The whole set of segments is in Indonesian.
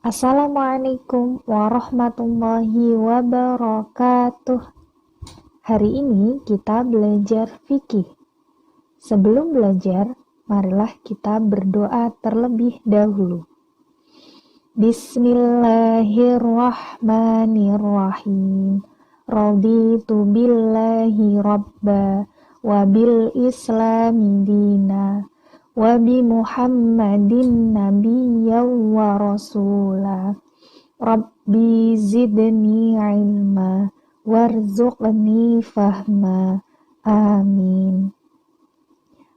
Assalamualaikum warahmatullahi wabarakatuh. Hari ini kita belajar fikih. Sebelum belajar, marilah kita berdoa terlebih dahulu. Bismillahirrahmanirrahim. Raditu billahi rabba wa bil islami dina wa bi Muhammadin nabiyyan wa rasula. Rabbi zidni ilma warzuqni fahma. Amin.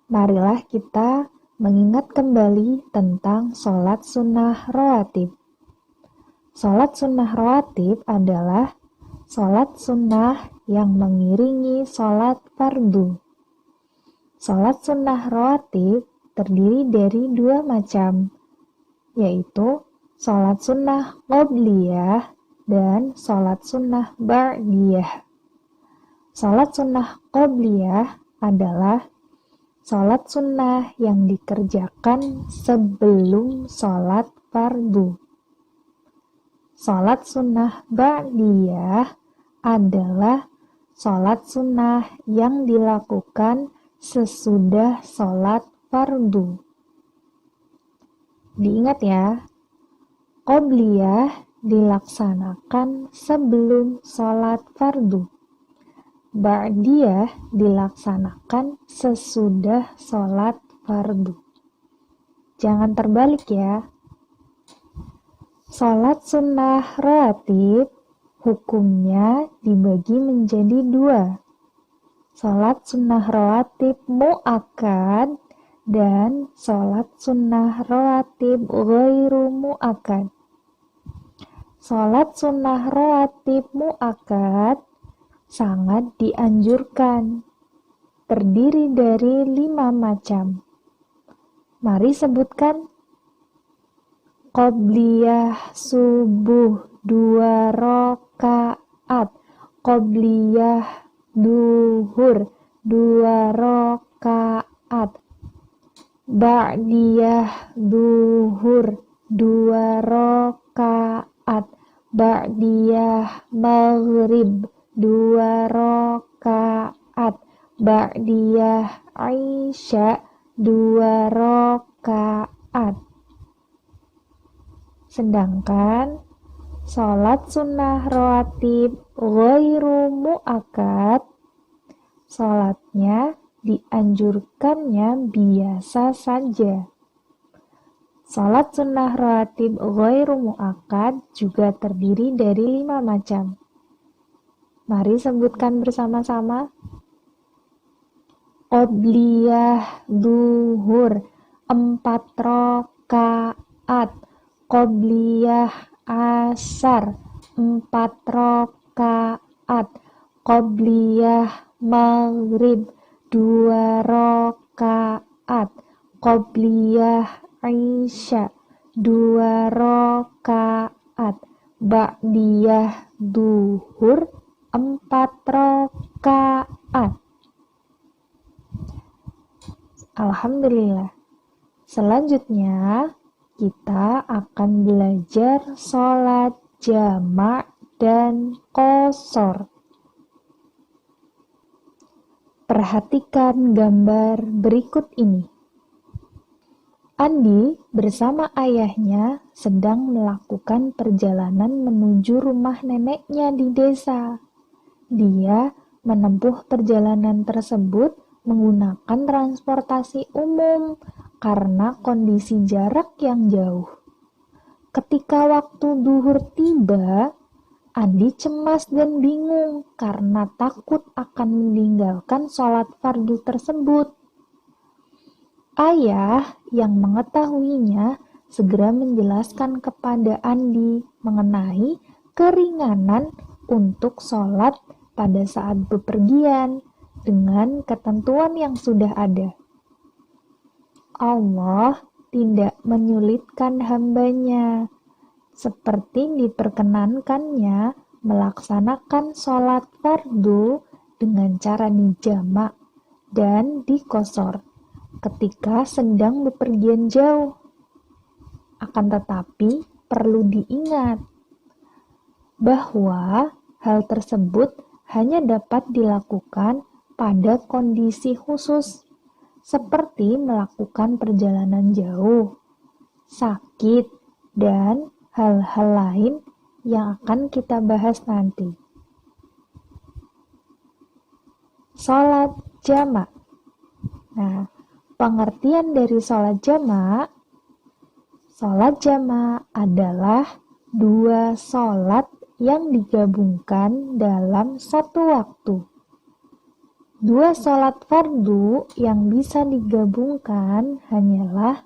Marilah kita mengingat kembali tentang sholat sunnah rawatib. Sholat sunnah rawatib adalah sholat sunnah yang mengiringi sholat fardu. Sholat sunnah rawatib terdiri dari dua macam, yaitu sholat sunnah qobliyah dan sholat sunnah ba'diyah. Sholat sunnah qobliyah adalah sholat sunnah yang dikerjakan sebelum sholat fardu. Sholat sunnah ba'diyah adalah sholat sunnah yang dilakukan sesudah sholat fardu. Diingat ya, qobliyah dilaksanakan sebelum sholat fardu. Ba'diyah dilaksanakan sesudah sholat fardu. Jangan terbalik ya. Sholat sunnah rawatib hukumnya dibagi menjadi dua. Sholat sunnah rawatib mu'akkad dan sholat sunnah rawatib ghairu mu'akkad. Sholat sunnah rawatib mu'akkad sangat dianjurkan. Terdiri dari 5 macam. Mari sebutkan. Qobliyah subuh 2 rakaat. Qobliyah duhur 2 rakaat. Ba'diyah duhur 2 rakaat. Ba'diyah maghrib 2 rakaat. Ba'diyah isya 2 rakaat. Sedangkan sholat sunnah rawatib ghairu mu'akkad, sholatnya dianjurkannya biasa saja. Sholat sunnah rawatib ghairu mu'akkad juga terdiri dari 5 macam. Mari sebutkan bersama-sama. Qobliyah duhur 4 rakaat. Qobliyah asar 4 rakaat. Qobliyah maghrib 2 rakaat. Qobliyah isya 2 rakaat. Ba'diyah duhur 4 rakaat. Alhamdulillah. Selanjutnya kita akan belajar sholat jamak dan qashar. Perhatikan gambar berikut ini. Andi bersama ayahnya sedang melakukan perjalanan menuju rumah neneknya di desa. Dia menempuh perjalanan tersebut menggunakan transportasi umum karena kondisi jarak yang jauh. Ketika waktu duhur tiba, Andi cemas dan bingung karena takut akan meninggalkan sholat fardu tersebut. Ayah yang mengetahuinya segera menjelaskan kepada Andi mengenai keringanan untuk sholat pada saat bepergian dengan ketentuan yang sudah ada. Allah tidak menyulitkan hambanya, seperti diperkenankannya melaksanakan sholat fardu dengan cara dijamak dan dikosor ketika sedang bepergian jauh. Akan tetapi, perlu diingat bahwa hal tersebut hanya dapat dilakukan pada kondisi khusus, seperti melakukan perjalanan jauh, sakit, dan hal-hal lain yang akan kita bahas nanti. Sholat jamak. Nah, pengertian dari sholat jamak adalah dua sholat yang digabungkan dalam satu waktu. Dua sholat fardu yang bisa digabungkan hanyalah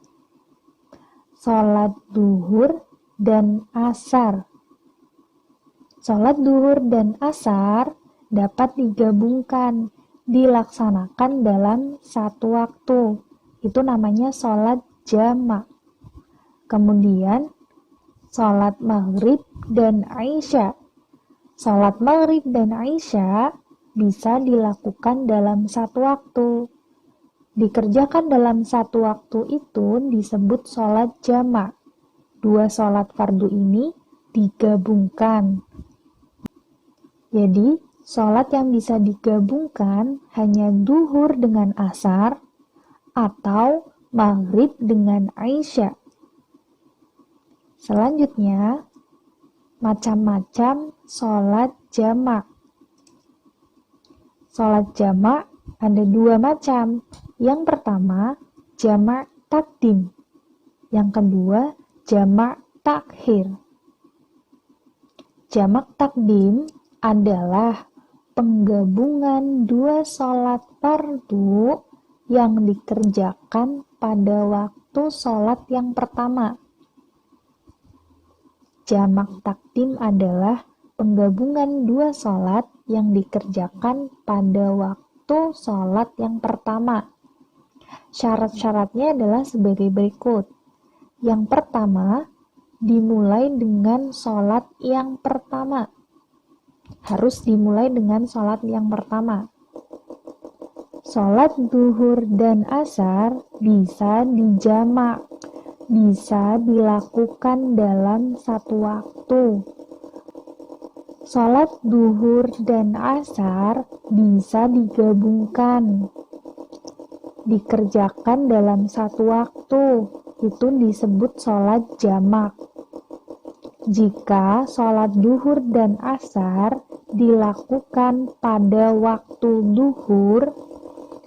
sholat duhur dan asar. Sholat duhur dan asar dapat digabungkan, dilaksanakan dalam satu waktu. Itu namanya sholat jamak. Kemudian, sholat maghrib dan isya. Sholat maghrib dan isya bisa dilakukan dalam satu waktu. Dikerjakan dalam satu waktu itu disebut sholat jamak. Dua sholat fardu ini digabungkan. Jadi, sholat yang bisa digabungkan hanya duhur dengan asar atau maghrib dengan isya. Selanjutnya, macam-macam sholat jamak. Sholat jamak ada dua macam. Yang pertama, jamak takdim. Yang kedua, jamak takhir. Jamak takdim adalah penggabungan dua sholat fardu yang dikerjakan pada waktu sholat yang pertama. Jamak takdim adalah penggabungan dua sholat yang dikerjakan pada waktu sholat yang pertama. Syarat-syaratnya adalah sebagai berikut. Yang pertama, dimulai dengan sholat yang pertama. Harus dimulai dengan sholat yang pertama. Sholat duhur dan asar bisa dijamak, bisa dilakukan dalam satu waktu. Sholat duhur dan asar bisa digabungkan, dikerjakan dalam satu waktu. Itu disebut sholat jamak. Jika sholat duhur dan asar dilakukan pada waktu duhur,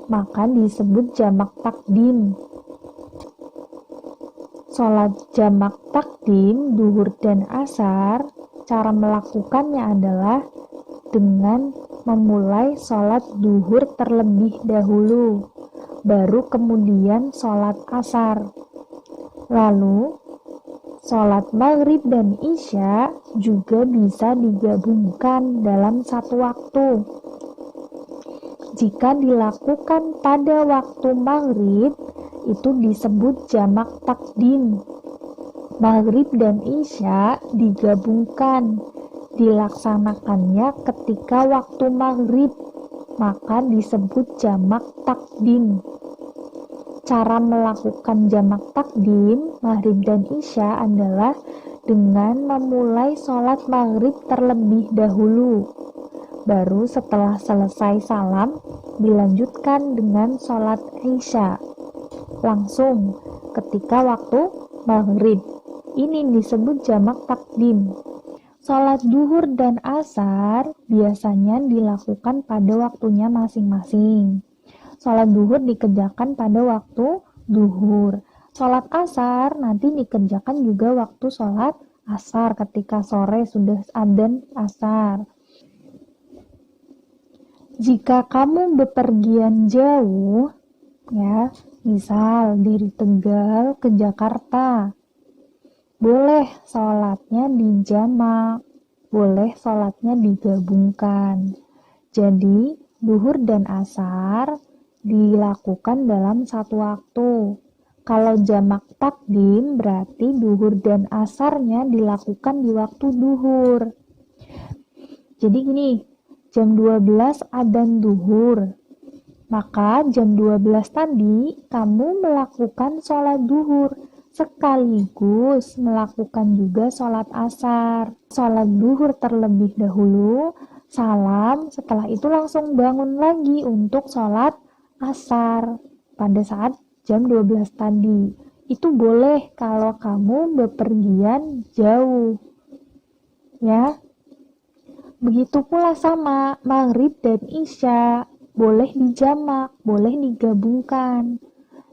maka disebut jamak takdim. Sholat jamak takdim, duhur dan asar, cara melakukannya adalah dengan memulai sholat duhur terlebih dahulu, baru kemudian sholat asar. Lalu, sholat maghrib dan isya juga bisa digabungkan dalam satu waktu. Jika dilakukan pada waktu maghrib, itu disebut jamak takdim. Maghrib dan isya digabungkan, dilaksanakannya ketika waktu maghrib, maka disebut jamak takdim. Cara melakukan jamak takdim, maghrib dan isya adalah dengan memulai sholat maghrib terlebih dahulu. Baru setelah selesai salam, dilanjutkan dengan sholat isya. Langsung ketika waktu maghrib. Ini disebut jamak takdim. Sholat duhur dan asar biasanya dilakukan pada waktunya masing-masing. Sholat duhur dikerjakan pada waktu duhur. Sholat asar nanti dikerjakan juga waktu sholat asar ketika sore sudah adzan asar. Jika kamu bepergian jauh, ya, misal dari Tegal ke Jakarta, boleh sholatnya dijamak, boleh sholatnya digabungkan. Jadi, duhur dan asar dilakukan dalam satu waktu. Kalau jamak takdim berarti duhur dan asarnya dilakukan di waktu duhur. Jadi gini, jam 12 adzan duhur. Maka jam 12 tadi kamu melakukan sholat duhur sekaligus melakukan juga sholat asar. Sholat duhur terlebih dahulu, salam, setelah itu langsung bangun lagi untuk sholat asar pada saat jam 12 tadi. Itu boleh kalau kamu bepergian jauh. Ya. Begitu pula sama maghrib dan isya, boleh dijamak, boleh digabungkan.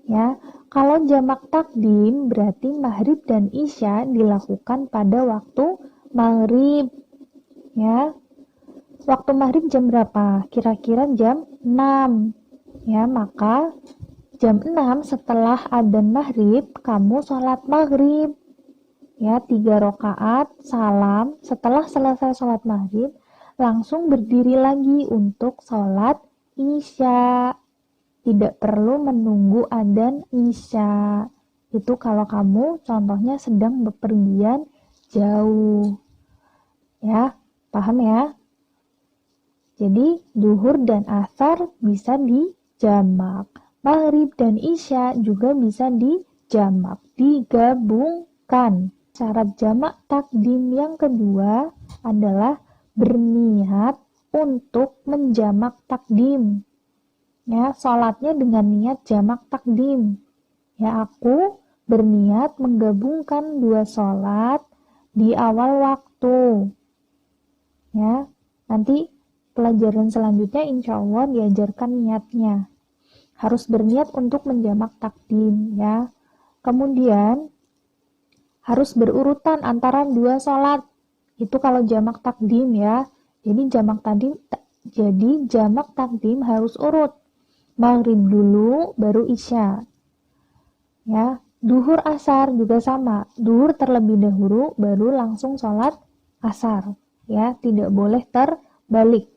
Ya, kalau jamak takdim berarti maghrib dan isya dilakukan pada waktu maghrib. Ya, waktu maghrib jam berapa? Kira-kira jam 6. Ya, maka jam 6 setelah adzan maghrib kamu sholat maghrib. Ya, 3 rakaat, salam. Setelah selesai sholat maghrib, langsung berdiri lagi untuk sholat isya. Tidak perlu menunggu adzan isya. Itu kalau kamu contohnya sedang bepergian jauh. Ya, paham ya? Jadi, duhur dan asar bisa dijamak. Maghrib dan isya juga bisa dijamak, digabungkan. Syarat jamak takdim yang kedua adalah berniat untuk menjamak takdim. Ya, sholatnya dengan niat jamak takdim. Ya, aku berniat menggabungkan 2 sholat di awal waktu. Ya, nanti pelajaran selanjutnya insya Allah diajarkan niatnya. Harus berniat untuk menjamak takdim, ya. Kemudian harus berurutan antara 2 sholat. Itu kalau jamak takdim, ya. Jadi jamak takdim harus urut. Maghrib dulu, baru isya. Ya, duhur asar juga sama. Duhur terlebih dahulu, baru langsung sholat asar. Ya, tidak boleh terbalik.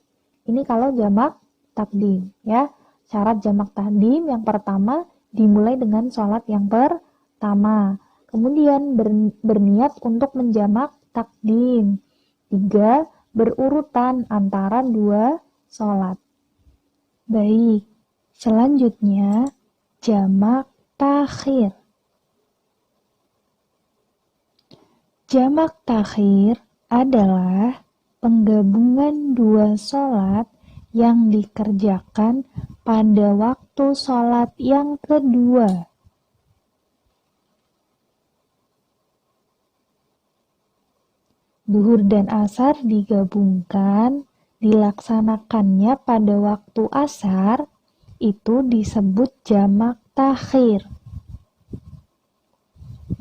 Ini kalau jamak takdim. Ya, syarat jamak takdim yang pertama dimulai dengan sholat yang pertama. Kemudian berniat untuk menjamak takdim. 3, berurutan antara 2 sholat. Baik. Selanjutnya, jamak takhir. Jamak takhir adalah penggabungan 2 sholat yang dikerjakan pada waktu sholat yang kedua. Duhur dan asar digabungkan, dilaksanakannya pada waktu asar, itu disebut jamak takhir.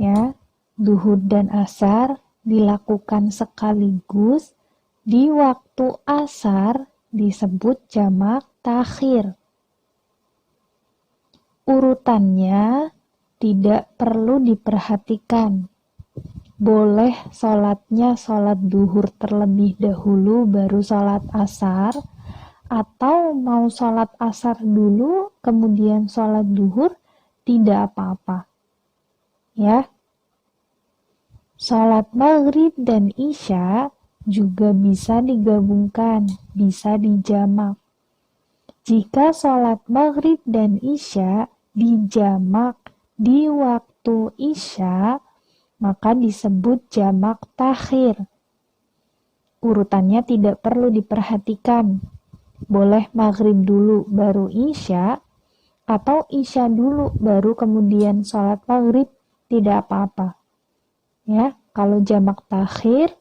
Ya, duhur dan asar dilakukan sekaligus di waktu asar disebut jamak takhir. Urutannya tidak perlu diperhatikan. Boleh sholatnya sholat duhur terlebih dahulu baru sholat asar, atau mau sholat asar dulu kemudian sholat duhur, tidak apa-apa. Ya. Sholat maghrib dan isya juga bisa digabungkan, bisa dijamak. Jika sholat maghrib dan isya dijamak di waktu isya, maka disebut jamak takhir. Urutannya tidak perlu diperhatikan. Boleh maghrib dulu baru isya, atau isya dulu baru kemudian sholat maghrib, tidak apa-apa. Ya, kalau jamak takhir,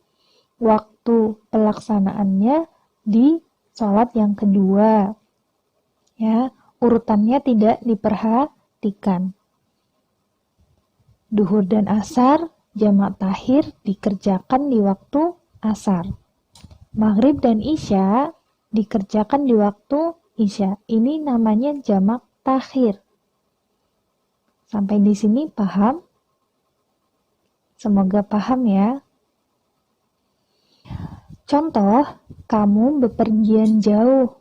waktu pelaksanaannya di sholat yang kedua. Ya, urutannya tidak diperhatikan. Duhur dan asar, jamak takhir dikerjakan di waktu asar. Maghrib dan isya dikerjakan di waktu isya. Ini namanya jamak takhir. Sampai di sini paham? Semoga paham ya. Contoh, kamu bepergian jauh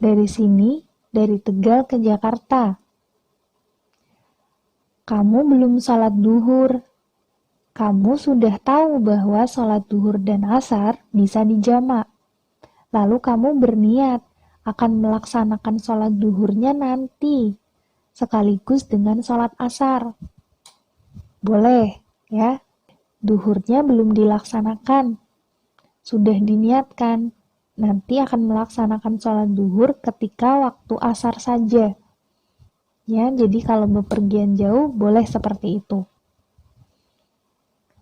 dari sini, dari Tegal ke Jakarta. Kamu belum sholat duhur. Kamu sudah tahu bahwa sholat duhur dan asar bisa dijamak. Lalu kamu berniat akan melaksanakan sholat duhurnya nanti, sekaligus dengan sholat asar. Boleh, ya. Duhurnya belum dilaksanakan, sudah diniatkan. Nanti akan melaksanakan sholat duhur ketika waktu asar saja. Ya, jadi kalau bepergian jauh boleh seperti itu.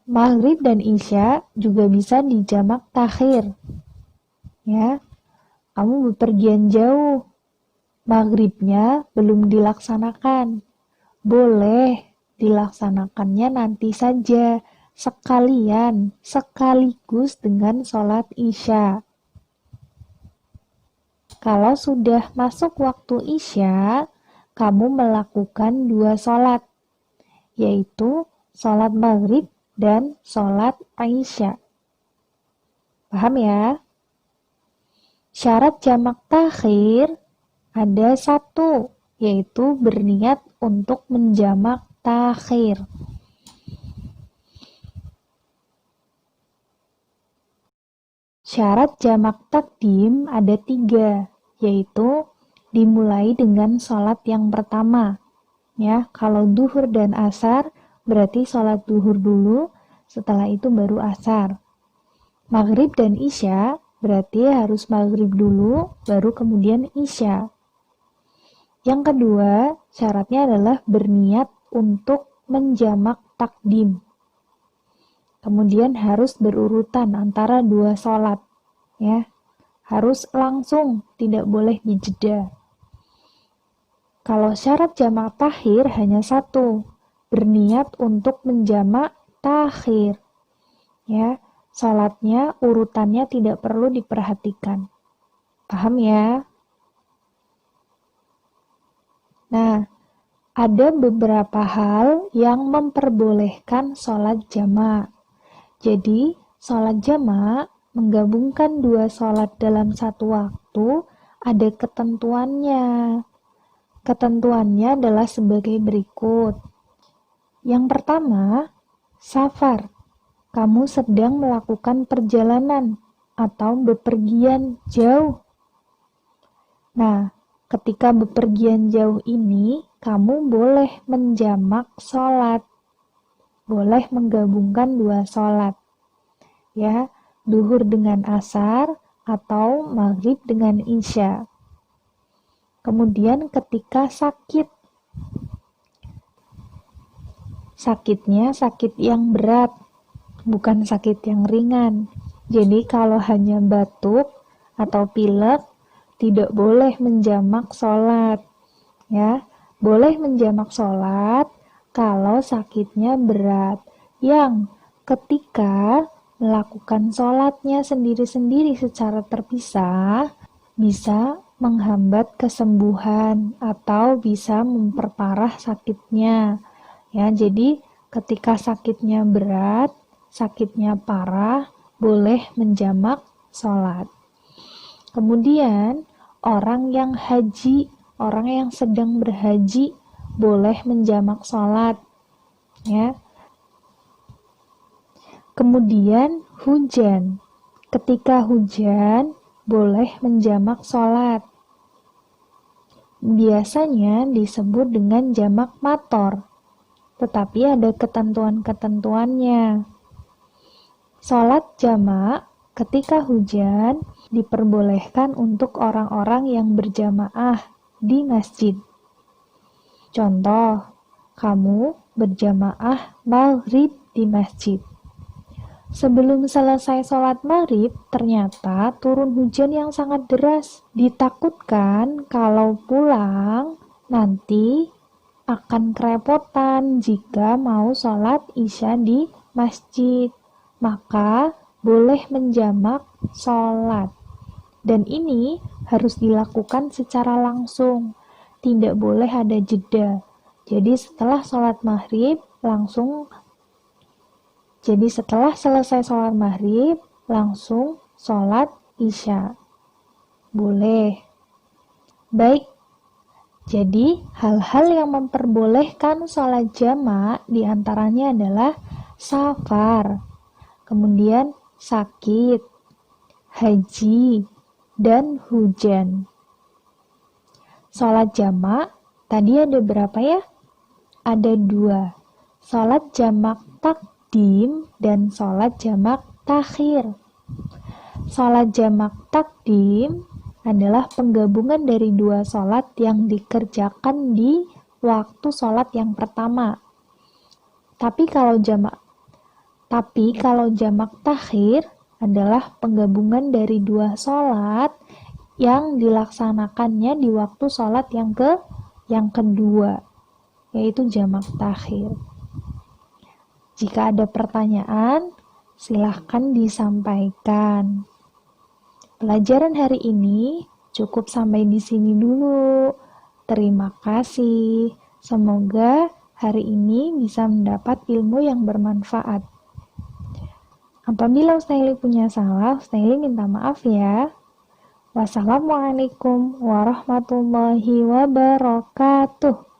Maghrib dan Isya juga bisa dijamak takhir. Ya, kamu bepergian jauh, maghribnya belum dilaksanakan. Boleh dilaksanakannya nanti saja, sekaligus dengan sholat Isya. Kalau sudah masuk waktu Isya, kamu melakukan 2 sholat, yaitu sholat maghrib dan sholat Isya. Paham ya? Syarat jamak takhir ada 1, yaitu berniat untuk menjamak takhir. Syarat jamak takdim ada 3, yaitu dimulai dengan sholat yang pertama. Ya, kalau duhur dan asar, berarti sholat duhur dulu, setelah itu baru asar. Maghrib dan Isya, berarti harus maghrib dulu, baru kemudian Isya. Yang kedua, syaratnya adalah berniat untuk menjamak takdim. Kemudian harus berurutan antara 2 sholat. Ya, harus langsung, tidak boleh dijeda. Kalau syarat jamak takhir hanya 1, berniat untuk menjamak takhir. Ya, sholatnya urutannya tidak perlu diperhatikan. Paham ya? Nah, ada beberapa hal yang memperbolehkan sholat jamak. Jadi, sholat jamak menggabungkan 2 sholat dalam satu waktu ada ketentuannya. Ketentuannya adalah sebagai berikut. Yang pertama, safar. Kamu sedang melakukan perjalanan atau bepergian jauh. Nah, ketika bepergian jauh ini, kamu boleh menjamak sholat. Boleh menggabungkan 2 sholat. Ya, duhur dengan asar atau maghrib dengan isya. Kemudian ketika sakit. Sakitnya sakit yang berat, bukan sakit yang ringan. Jadi kalau hanya batuk atau pilek, tidak boleh menjamak sholat. Ya, boleh menjamak sholat kalau sakitnya berat, yang ketika melakukan sholatnya sendiri-sendiri secara terpisah, bisa menghambat kesembuhan atau bisa memperparah sakitnya. Ya, jadi ketika sakitnya berat, sakitnya parah, boleh menjamak sholat. Kemudian, orang yang haji, orang yang sedang berhaji, boleh menjamak sholat. Ya. Kemudian hujan. Ketika hujan, boleh menjamak sholat. Biasanya disebut dengan jamak mator, tetapi ada ketentuan-ketentuannya. Sholat jamak ketika hujan diperbolehkan untuk orang-orang yang berjamaah di masjid. Contoh, kamu berjamaah maghrib di masjid. Sebelum selesai sholat maghrib, ternyata turun hujan yang sangat deras. Ditakutkan kalau pulang nanti akan kerepotan jika mau sholat isya di masjid. Maka boleh menjamak sholat. Dan ini harus dilakukan secara langsung. Tidak boleh ada jeda. Jadi setelah sholat maghrib setelah selesai sholat maghrib langsung sholat isya. Boleh. Baik. Jadi hal-hal yang memperbolehkan sholat jamak diantaranya adalah safar, kemudian sakit, haji, dan hujan. Sholat jamak tadi ada berapa ya? Ada 2. Sholat jamak takdim dan sholat jamak takhir. Sholat jamak takdim adalah penggabungan dari dua sholat yang dikerjakan di waktu sholat yang pertama. Tapi kalau jamak takhir adalah penggabungan dari dua sholat yang dilaksanakannya di waktu sholat yang kedua, yaitu jamak takhir. Jika ada pertanyaan, silahkan disampaikan. Pelajaran hari ini cukup sampai di sini dulu. Terima kasih. Semoga hari ini bisa mendapat ilmu yang bermanfaat. Apabila Ustaili punya salah, Ustaili minta maaf ya. Wassalamualaikum warahmatullahi wabarakatuh.